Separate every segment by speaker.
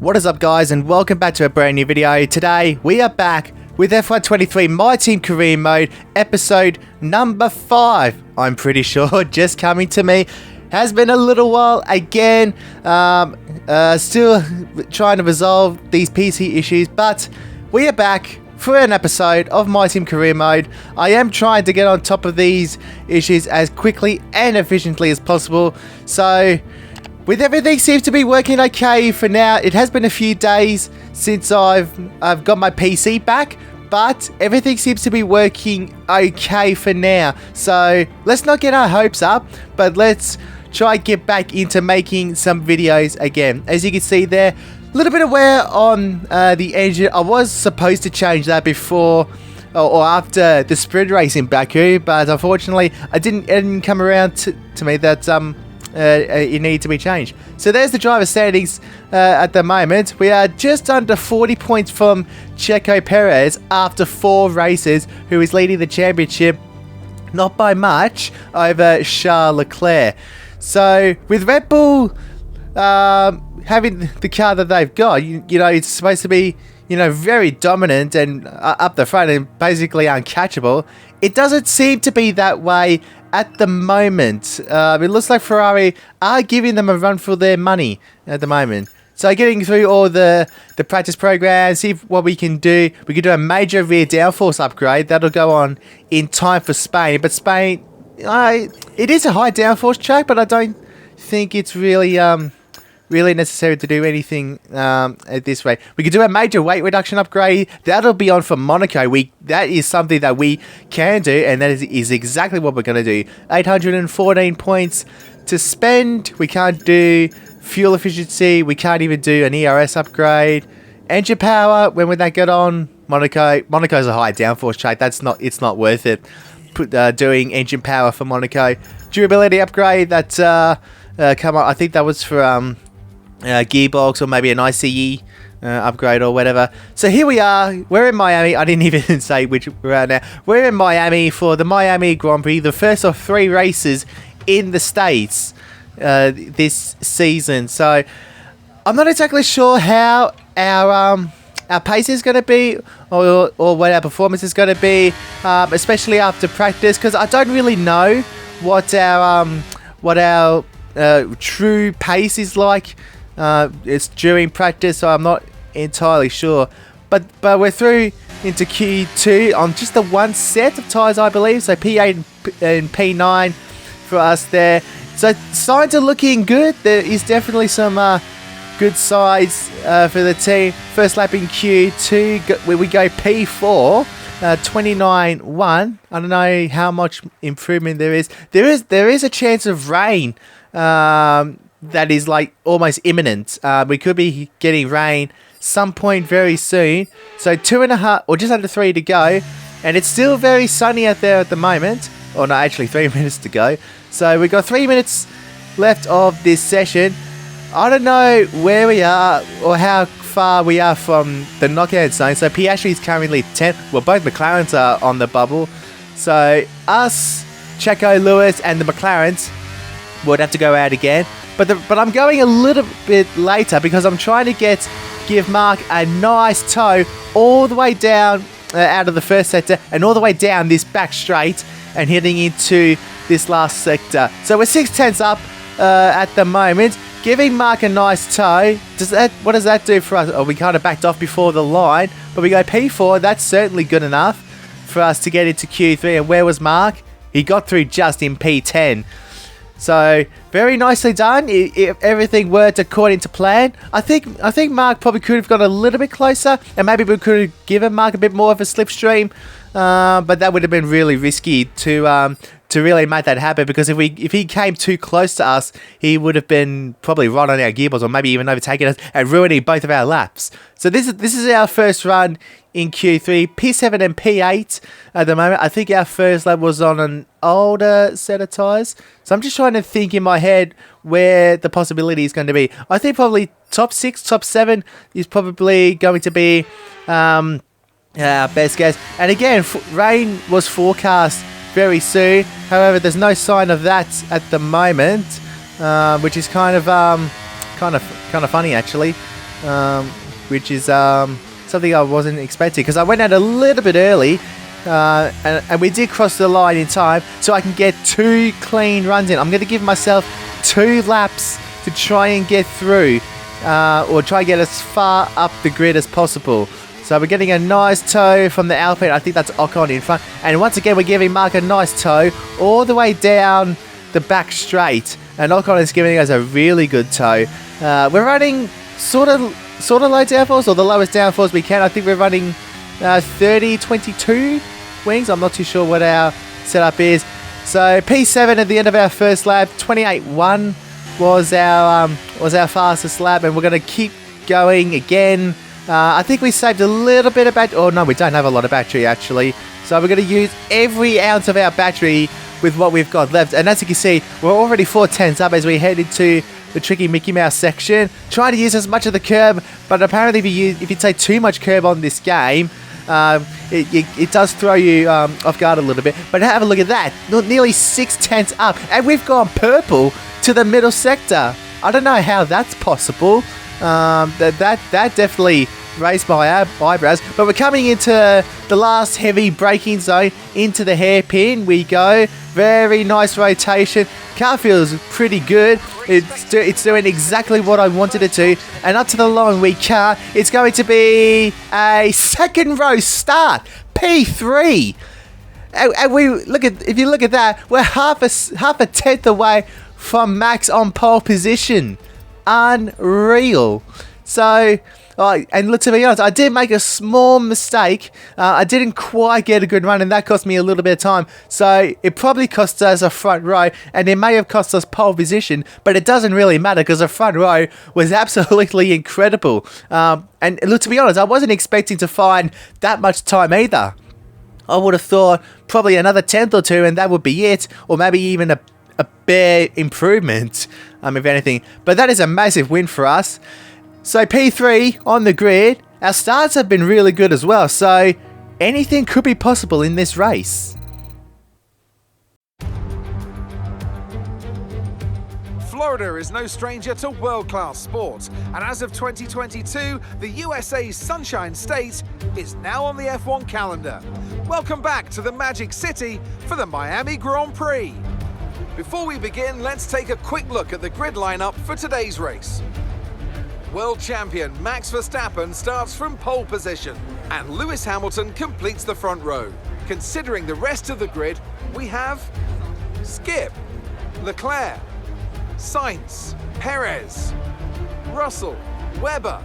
Speaker 1: What is up, guys, and welcome back to a brand new video. Today we are back with FY23 My Team Career Mode episode number 5. I'm pretty sure just coming to me. Has been a little while again, still trying to resolve these PC issues, but we are back for an episode of My Team Career Mode. I am trying to get on top of these issues as quickly and efficiently as possible, so with everything seems to be working okay for now. It has been a few days since I've got my PC back, but everything seems to be working okay for now. So let's not get our hopes up, but let's try and get back into making some videos again. As you can see there, a little bit of wear on the engine. I was supposed to change that before or after the sprint race in Baku, but unfortunately it didn't come around to me that it needed to be changed. So there's the driver standings at the moment. We are just under 40 points from Checo Perez after 4 races, who is leading the championship, not by much, over Charles Leclerc. So with Red Bull having the car that they've got, you know, it's supposed to be, you know, very dominant and up the front and basically uncatchable. It doesn't seem to be that way at the moment. It looks like Ferrari are giving them a run for their money at the moment. So getting through all the practice programs, see what we can do. We could do a major rear downforce upgrade. That'll go on in time for Spain. But Spain, it is a high downforce track, but I don't think it's really really necessary to do anything at this rate. We could do a major weight reduction upgrade. That'll be on for Monaco. That is something that we can do, and that is exactly what we're going to do. 814 points to spend. We can't do fuel efficiency. We can't even do an ERS upgrade. Engine power, when would that get on? Monaco's a high downforce track. It's not worth it. Doing engine power for Monaco. Durability upgrade, that's come up. I think that was for gearbox or maybe an ICE upgrade or whatever. So here we are. We're in Miami. I didn't even say which we're at now. We're in Miami for the Miami Grand Prix, the first of 3 races in the States this season. So I'm not exactly sure how our pace is going to be, or what our performance is going to be, especially after practice, because I don't really know what our true pace is like. It's during practice, so I'm not entirely sure. But we're through into Q2 on just the one set of tyres, I believe. So P8 and P9 for us there. So signs are looking good. There is definitely some good sides for the team. First lap in Q2, where we go P4, 29.1. I don't know how much improvement there is. There is a chance of rain that is like almost imminent. We could be getting rain some point very soon. So 2.5 or just under 3 to go, and it's still very sunny out there at the moment. Or no, actually 3 minutes to go. So we've got 3 minutes left of this session. I don't know where we are or how far we are from the knockout zone. So Piastri is currently 10th. Well, both McLarens are on the bubble. So us, Checo, Lewis, and the McLarens would have to go out again. But I'm going a little bit later because I'm trying to give Mark a nice tow all the way down out of the first sector and all the way down this back straight and heading into this last sector. So we're 6/10 up at the moment, giving Mark a nice tow. What does that do for us? Oh, we kind of backed off before the line, but we go P4. That's certainly good enough for us to get into Q3. And where was Mark? He got through just in P10. So very nicely done. If everything worked according to plan, I think Mark probably could have got a little bit closer, and maybe we could have given Mark a bit more of a slipstream. But that would have been really risky to really make that happen, because if he came too close to us, he would have been probably right on our gearbox, or maybe even overtaking us and ruining both of our laps. So this is our first run in Q3, P7 and P8 at the moment. I think our first lap was on an older set of tyres. So I'm just trying to think in my head where the possibility is going to be. I think probably top 6, top 7 is probably going to be our best guess. And again, rain was forecast very soon. However, there's no sign of that at the moment, which is kind of funny actually. which is something I wasn't expecting, because I went out a little bit early, and we did cross the line in time, so I can get 2 clean runs in. I'm going to give myself 2 laps to try and get through, or try and get as far up the grid as possible. So we're getting a nice tow from the Alpine. I think that's Ocon in front. And once again, we're giving Mark a nice tow all the way down the back straight. And Ocon is giving us a really good tow. We're running sort of low downforce, or the lowest downforce we can. I think we're running 30-22 wings. I'm not too sure what our setup is. So P7 at the end of our first lap. 28.1 was our fastest lap, and we're going to keep going again. I think we saved a little bit of battery. Oh no, we don't have a lot of battery actually. So we're going to use every ounce of our battery with what we've got left. And as you can see, we're already 4/10 up as we head into the tricky Mickey Mouse section. Trying to use as much of the curb, but apparently if you take too much curb on this game, it does throw you off guard a little bit. But have a look at that, nearly 6/10 up, and we've gone purple to the middle sector. I don't know how that's possible. That definitely raised my eyebrows. But we're coming into the last heavy braking zone. Into the hairpin we go. Very nice rotation. Car feels pretty good. It's doing exactly what I wanted it to. And up to the long we car. It's going to be a second row start. P3. And if you look at that, we're half a tenth away from Max on pole position. Unreal. So, and look, to be honest, I did make a small mistake. I didn't quite get a good run, and that cost me a little bit of time. So it probably cost us a front row, and it may have cost us pole position, but it doesn't really matter because the front row was absolutely incredible. And look, to be honest, I wasn't expecting to find that much time either. I would have thought probably another tenth or two, and that would be it, or maybe even a bare improvement, if anything. But that is a massive win for us. So P3 on the grid. Our starts have been really good as well, so anything could be possible in this race.
Speaker 2: Florida is no stranger to world-class sports, and as of 2022, the USA's Sunshine State is now on the F1 calendar. Welcome back to the Magic City for the Miami Grand Prix. Before we begin, let's take a quick look at the grid lineup for today's race. World champion Max Verstappen starts from pole position, and Lewis Hamilton completes the front row. Considering the rest of the grid, we have Skip, Leclerc, Sainz, Perez, Russell, Webber,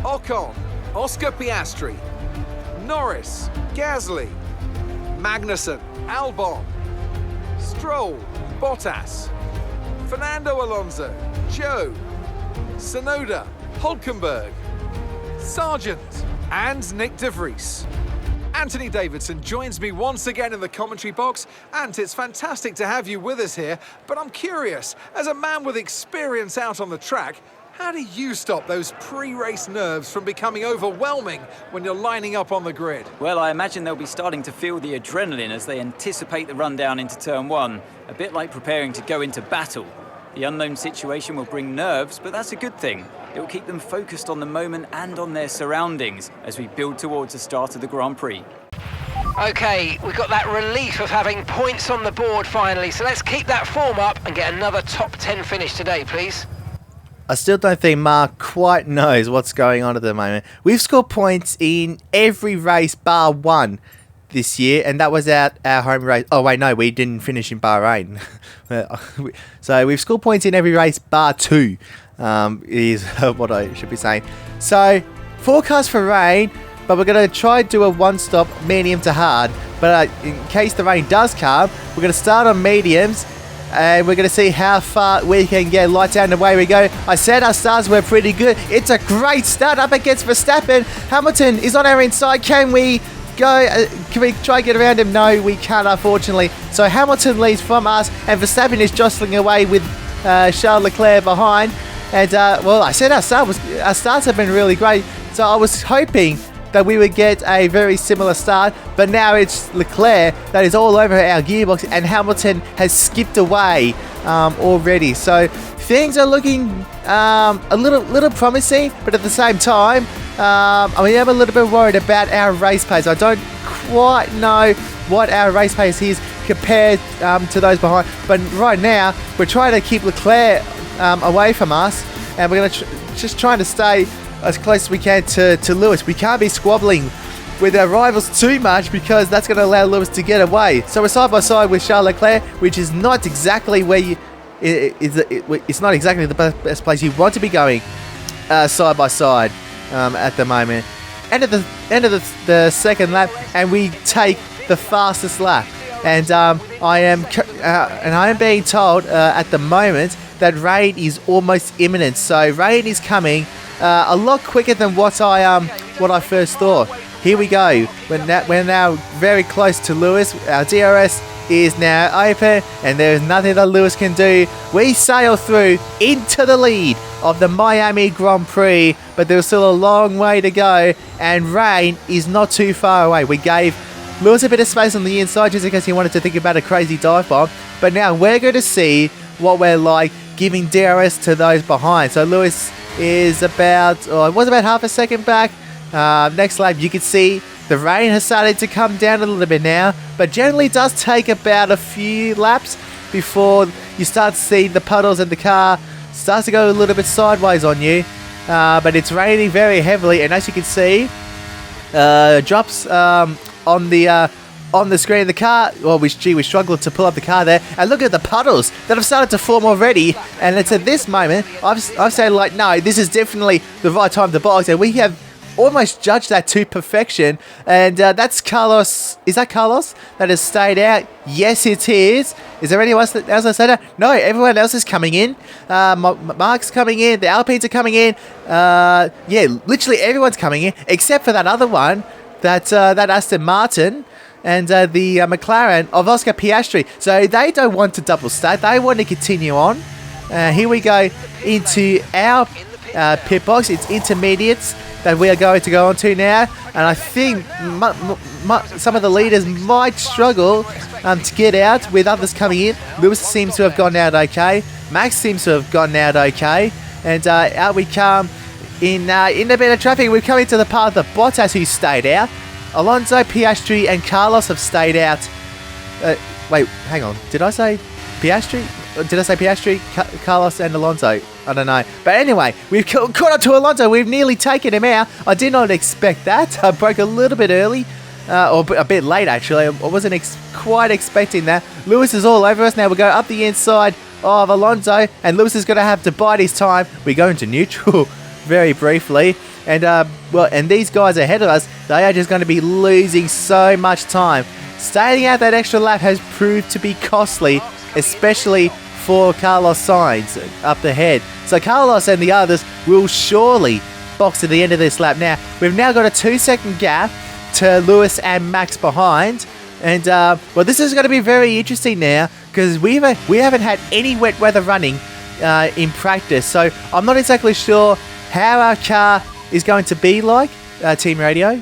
Speaker 2: Ocon, Oscar Piastri, Norris, Gasly, Magnussen, Albon, Stroll, Bottas, Fernando Alonso, Joe, Tsunoda, Hülkenberg, Sargent, and Nick de Vries. Anthony Davidson joins me once again in the commentary box. Ant, it's fantastic to have you with us here, but I'm curious, as a man with experience out on the track, how do you stop those pre-race nerves from becoming overwhelming when you're lining up on the grid?
Speaker 3: Well, I imagine they'll be starting to feel the adrenaline as they anticipate the run down into turn one, a bit like preparing to go into battle. The unknown situation will bring nerves, but that's a good thing. It will keep them focused on the moment and on their surroundings as we build towards the start of the Grand Prix.
Speaker 4: Okay, we've got that relief of having points on the board finally, so let's keep that form up and get another top 10 finish today, please.
Speaker 1: I still don't think Mark quite knows what's going on at the moment. We've scored points in every race bar one this year, and that was our home race. Oh wait, no, we didn't finish in Bahrain. So we've scored points in every race bar two, is what I should be saying. So forecast for rain, but we're going to try to do a one-stop medium to hard. But in case the rain does come, we're going to start on mediums, and we're going to see how far we can get. Lights out and away we go. I said our starts were pretty good. It's a great start up against Verstappen. Hamilton is on our inside. Can we go? Can we try and get around him? No, we can't, unfortunately. So Hamilton leads from us, and Verstappen is jostling away with Charles Leclerc behind. And well, I said our starts have been really great. So I was hoping that we would get a very similar start, but now it's Leclerc that is all over our gearbox, and Hamilton has skipped away already. So things are looking a little promising, but at the same time, I am a little bit worried about our race pace. I don't quite know what our race pace is compared to those behind, but right now we're trying to keep Leclerc away from us, and we're going to just trying to stay as close as we can to Lewis. We can't be squabbling with our rivals too much because that's going to allow Lewis to get away. So we're side by side with Charles Leclerc, which is not exactly where you. It's not exactly the best place you want to be going side by side at the moment. End of the second lap, and we take the fastest lap. And I am being told at the moment that rain is almost imminent. So rain is coming a lot quicker than what I first thought. Here we go. We're now very close to Lewis. Our DRS is now open, and there is nothing that Lewis can do. We sail through into the lead of the Miami Grand Prix, but there's still a long way to go, and rain is not too far away. We gave Lewis a bit of space on the inside just in case he wanted to think about a crazy dive bomb, but now we're going to see what we're like giving DRS to those behind. So Lewis is about half a second back. Next lap, you can see the rain has started to come down a little bit now, but generally does take about a few laps before you start to see the puddles and the car starts to go a little bit sideways on you. But it's raining very heavily, and as you can see, drops on the screen of the car. Well, we struggled to pull up the car there, and look at the puddles that have started to form already. And it's at this moment I've said, like, no, this is definitely the right time to box, and we have almost judged that to perfection. And that's Carlos. Is that Carlos that has stayed out? Yes, it is. Is there anyone else that stayed out? No, everyone else is coming in. Mark's coming in. The Alpines are coming in. Yeah, literally everyone's coming in except for that other one, that Aston Martin and the McLaren of Oscar Piastri. So they don't want to double stack. They want to continue on. Here we go into our pit box. It's intermediates that we are going to go on to now, and I think some of the leaders might struggle to get out with others coming in. Lewis seems to have gone out okay. Max seems to have gone out okay, and out we come in a bit of traffic. We're coming to the part of the Bottas who stayed out. Alonso, Piastri, and Carlos have stayed out. Wait, hang on. Did I say Piastri? Did I say Piastri, Carlos, and Alonso? I don't know. But anyway, we've caught up to Alonso. We've nearly taken him out. I did not expect that. I broke a little bit early. Or a bit late, actually. I wasn't quite expecting that. Lewis is all over us. Now we're going up the inside of Alonso. And Lewis is going to have to bide his time. We go into neutral very briefly. And, and these guys ahead of us, they are just going to be losing so much time. Staying out that extra lap has proved to be costly, especially for Carlos Sainz up the head. So Carlos and the others will surely box to the end of this lap. Now, we've now got a 2-second gap to Lewis and Max behind. And, this is going to be very interesting now because we haven't had any wet weather running in practice. So I'm not exactly sure how our car is going to be like, Team Radio.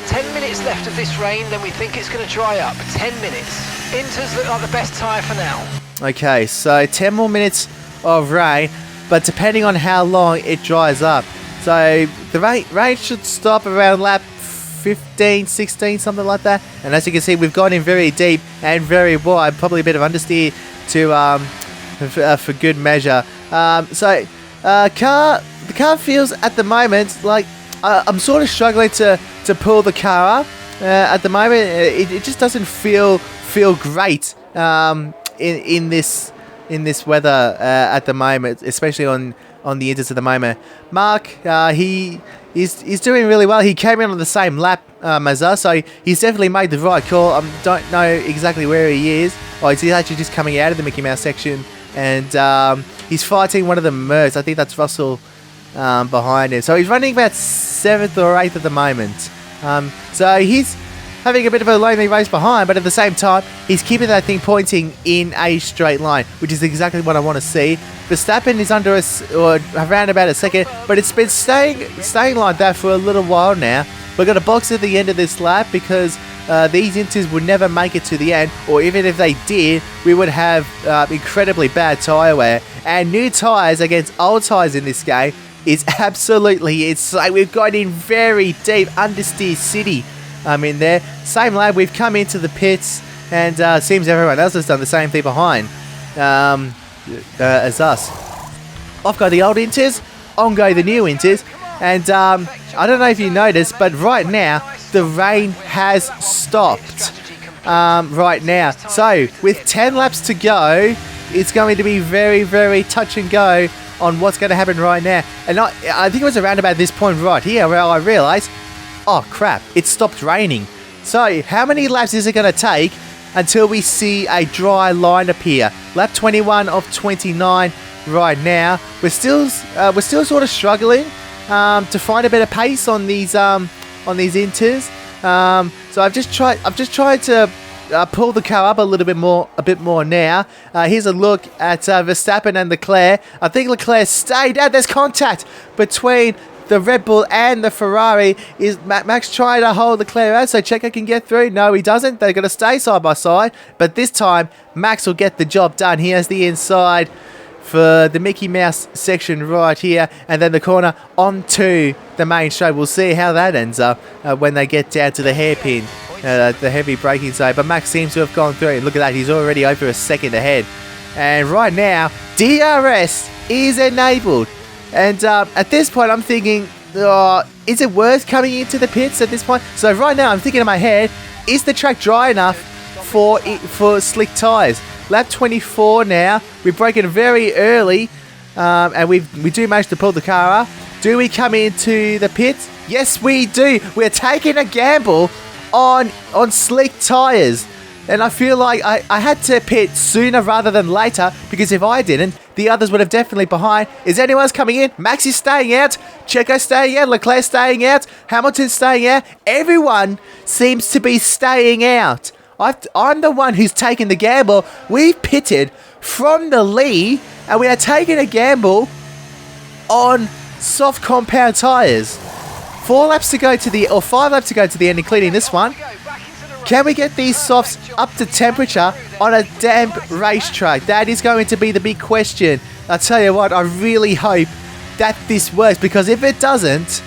Speaker 4: 10 minutes left of this rain, then we think it's going to dry up. 10 minutes. Inters look like the best tyre for now. Okay,
Speaker 1: so 10 more minutes of rain, but depending on how long it dries up. So the rain should stop around lap 15, 16, something like that. And as you can see, we've gone in very deep and very wide, probably a bit of understeer for good measure. The car feels at the moment like I'm sort of struggling to pull the car up. At the moment, it just doesn't feel great in this weather at the moment, especially on the inters at the moment. Mark, he's doing really well. He came in on the same lap as us, so he's definitely made the right call. I don't know exactly where he is. Oh, he's actually just coming out of the Mickey Mouse section, and he's fighting one of the Mercs. I think that's Russell behind him. So he's running about 7th or 8th at the moment. So he's having a bit of a lonely race behind, but at the same time, he's keeping that thing pointing in a straight line, which is exactly what I want to see. Verstappen is under us, or around about a second, but it's been staying like that for a little while now. We're going to box at the end of this lap because these inters would never make it to the end, or even if they did, we would have incredibly bad tyre wear. And new tyres against old tyres in this game is absolutely, it's like we've got in very deep understeer city in there. Same lab, we've come into the pits, and seems everyone else has done the same thing behind as us. Off go the old inters, on go the new inters, and I don't know if you noticed, but right now the rain has stopped right now. So with 10 laps to go, it's going to be very, very touch and go on what's going to happen right now. And I think it was around about this point right here where I realised, oh crap, it stopped raining. So how many laps is it going to take until we see a dry line appear? Lap 21 of 29 right now. We're still sort of struggling to find a better pace on these inters. So I've just tried to pull the car up a bit more now. Here's a look at Verstappen and Leclerc. I think Leclerc stayed out. There's contact between the Red Bull and the Ferrari. Is Max trying to hold Leclerc out so Checo can get through? No, he doesn't. They're going to stay side by side. But this time, Max will get the job done. He has the inside for the Mickey Mouse section right here, and then the corner onto the main straight. We'll see how that ends up when they get down to the hairpin, the heavy braking zone. But Max seems to have gone through. Look at that, he's already over a second ahead. And right now, DRS is enabled. And at this point, I'm thinking, is it worth coming into the pits at this point? So right now, I'm thinking in my head, is the track dry enough for slick tyres? Lap 24 now. We've broken very early, and we do manage to pull the car up. Do we come into the pits? Yes, we do. We're taking a gamble on slick tyres. And I feel like I had to pit sooner rather than later, because if I didn't, the others would have definitely behind. Is anyone else coming in? Max is staying out. Checo staying out. Leclerc staying out. Hamilton staying out. Everyone seems to be staying out. I'm the one who's taking the gamble. We've pitted from the lead, and we are taking a gamble on soft compound tyres. 5 laps to go to the end, including this one. Can we get these softs up to temperature on a damp racetrack? That is going to be the big question. I tell you what, I really hope that this works, because if it doesn't,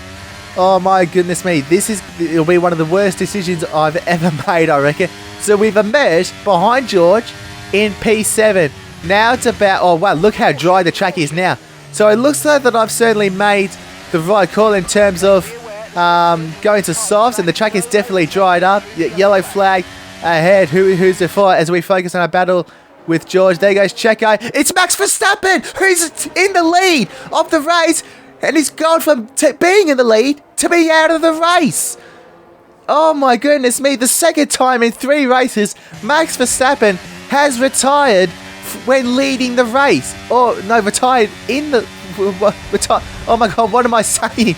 Speaker 1: oh my goodness me, it'll be one of the worst decisions I've ever made, I reckon. So we've emerged behind George in P7. Now it's about, oh wow, look how dry the track is now. So it looks like that I've certainly made the right call in terms of going to softs, and the track is definitely dried up. Yellow flag ahead. Who's the fight as we focus on our battle with George? There goes Checo. It's Max Verstappen who's in the lead of the race, and he's gone from being in the lead to being out of the race. Oh my goodness me, the second time in 3 races, Max Verstappen has retired when leading the race. Oh, no, retired in the... Oh my god, what am I saying?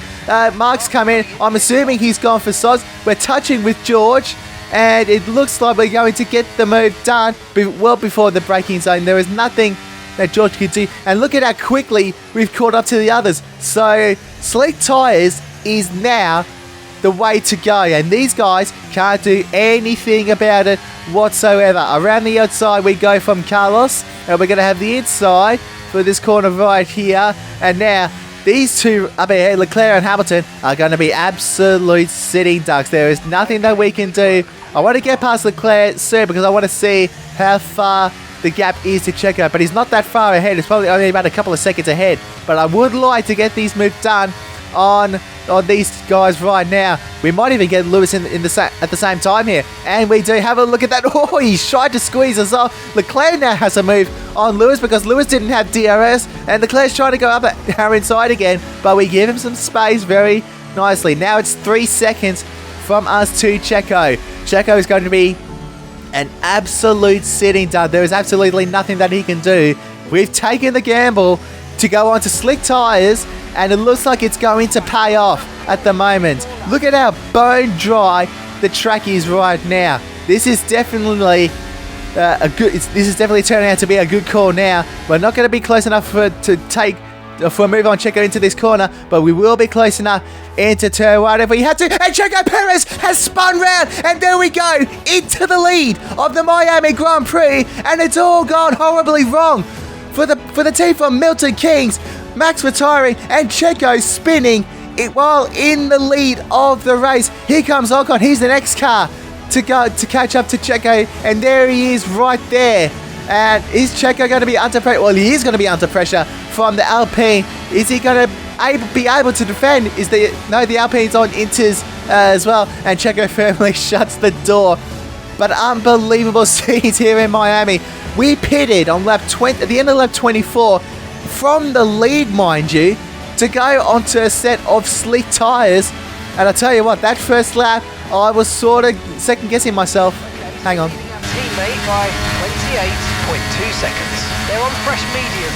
Speaker 1: Mark's come in. I'm assuming he's gone for sods. We're touching with George, and it looks like we're going to get the move done well before the braking zone. There is nothing that George could do. And look at how quickly we've caught up to the others. So, slick tyres is now the way to go, and these guys can't do anything about it whatsoever. Around the outside we go from Carlos, and we're going to have the inside for this corner right here. And now these two up ahead, Leclerc and Hamilton, are going to be absolute sitting ducks. There is nothing that we can do. I want to get past Leclerc soon, because I want to see how far the gap is to Checo, but he's not that far ahead. It's probably only about a couple of seconds ahead, but I would like to get these moves done on these guys right now. We might even get Lewis at the same time here, and we do. Have a look at that. Oh, he's tried to squeeze us off. Leclerc now has a move on Lewis, because Lewis didn't have DRS, and Leclerc's trying to go up at our inside again, but we give him some space very nicely. Now it's 3 seconds from us to Checo. Checo is going to be an absolute sitting duck. There is absolutely nothing that he can do. We've taken the gamble to go on to slick tyres, and it looks like it's going to pay off at the moment. Look at how bone dry the track is right now. This is definitely this is definitely turning out to be a good call now. We're not going to be close enough to take for a move on Checo into this corner, but we will be close enough into turn 1 if we had to. And Checo Perez has spun round, and there we go, into the lead of the Miami Grand Prix, and it's all gone horribly wrong for the team from Milton Keynes. Max retiring and Checo spinning it while in the lead of the race. Here comes Ocon. He's the next car to catch up to Checo, and there he is right there. And is Checo going to be under pressure? Well, he is going to be under pressure from the Alpine. Is he going to be able to defend? The Alpine's on Inters as well, and Checo firmly shuts the door. But unbelievable scenes here in Miami. We pitted on lap 20 at the end of lap 24 from the lead, mind you, to go onto a set of slick tyres. And I tell you what, that first lap, I was sort of second guessing myself. Hang on.
Speaker 4: Teammate by 28.2 seconds. They're on fresh mediums.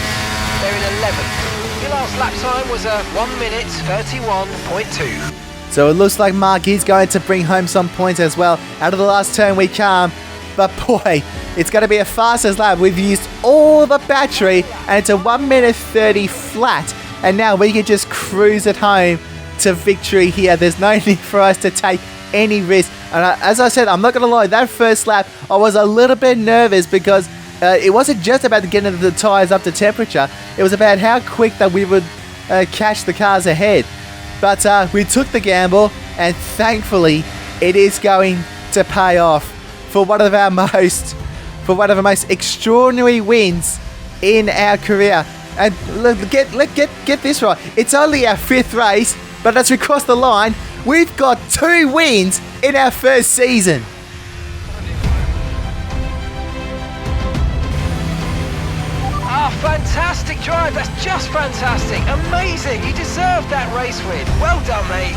Speaker 4: They're in 11th. Your last lap time was a 1 minute 31.2.
Speaker 1: So it looks like Mark is going to bring home some points as well. Out of the last turn we come. But boy, it's going to be a fastest lap. We've used all the battery, and it's a 1 minute 30 flat. And now we can just cruise it home to victory here. There's no need for us to take any risk. And as I said, I'm not going to lie, that first lap, I was a little bit nervous because it wasn't just about getting the tyres up to temperature. It was about how quick that we would catch the cars ahead. But we took the gamble, and thankfully, it is going to pay off for one of our most extraordinary wins in our career. And get this right. It's only our 5th race, but as we cross the line, we've got 2 wins in our first season.
Speaker 4: Fantastic drive. That's just fantastic. Amazing. You deserved that race win. Well done, mate.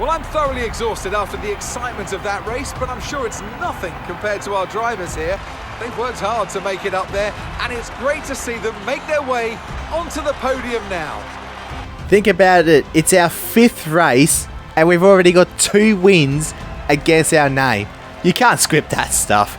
Speaker 2: Well, I'm thoroughly exhausted after the excitement of that race, but I'm sure it's nothing compared to our drivers here. They've worked hard to make it up there, and it's great to see them make their way onto the podium now.
Speaker 1: Think about it. It's our 5th race, and we've already got 2 wins against our name. You can't script that stuff.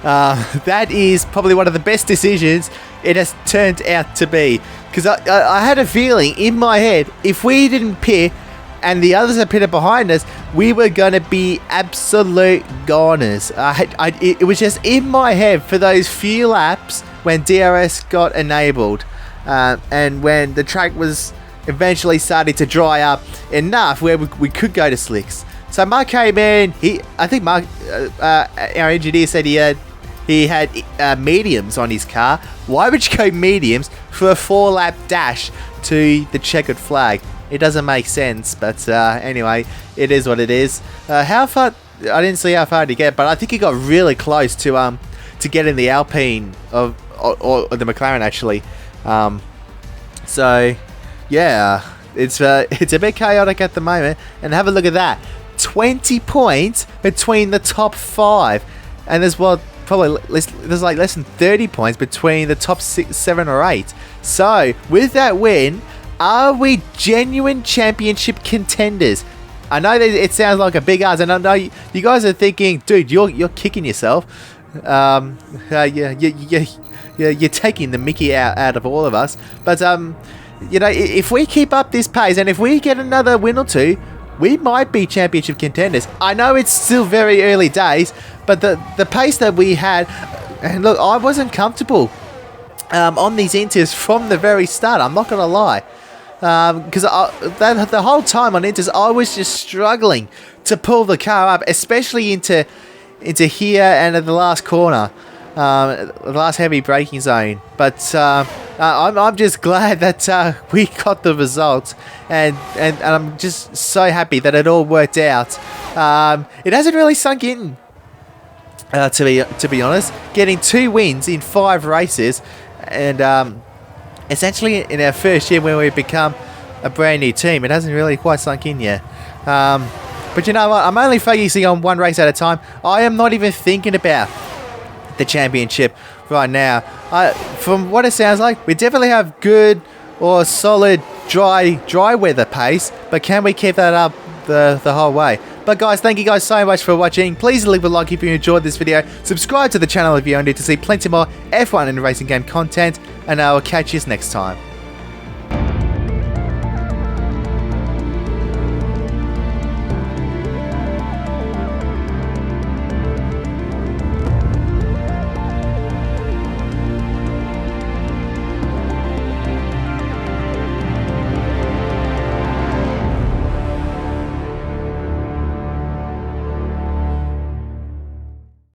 Speaker 1: That is probably one of the best decisions it has turned out to be. Because I had a feeling in my head, if we didn't pit, and the others had pitted behind us, we were going to be absolute goners. It was just in my head for those few laps when DRS got enabled, and when the track was eventually starting to dry up enough where we could go to slicks. So Mark came in. I think Mark, our engineer, said he had mediums on his car. Why would you go mediums for a 4-lap dash to the checkered flag? It doesn't make sense, but anyway, it is what it is. How far? I didn't see how far to get, but I think he got really close to getting the Alpine or the McLaren actually. So yeah, it's a bit chaotic at the moment. And have a look at that, 20 points between the top 5, and there's like less than 30 points between the top 6, 7, or 8. So with that win, are we genuine championship contenders? I know that it sounds like a big ask, and I know you guys are thinking, dude, you're kicking yourself. You're taking the mickey out of all of us. But if we keep up this pace, and if we get another win or 2, we might be championship contenders. I know it's still very early days, but the pace that we had, and look, I wasn't comfortable on these inters from the very start. I'm not gonna lie. Because the whole time on inters, I was just struggling to pull the car up, especially into here and at the last corner, the last heavy braking zone. But I'm just glad that we got the result, and I'm just so happy that it all worked out. It hasn't really sunk in, to be honest. Getting 2 wins in 5 races, and essentially in our first year when we become a brand new team. It hasn't really quite sunk in yet. But you know what? I'm only focusing on one race at a time. I am not even thinking about the championship right now. From what it sounds like, we definitely have good or solid dry weather pace, but can we keep that up the whole way? But guys, thank you guys so much for watching. Please leave a like if you enjoyed this video. Subscribe to the channel if you're new to see plenty more F1 and racing game content, and I will catch you next time.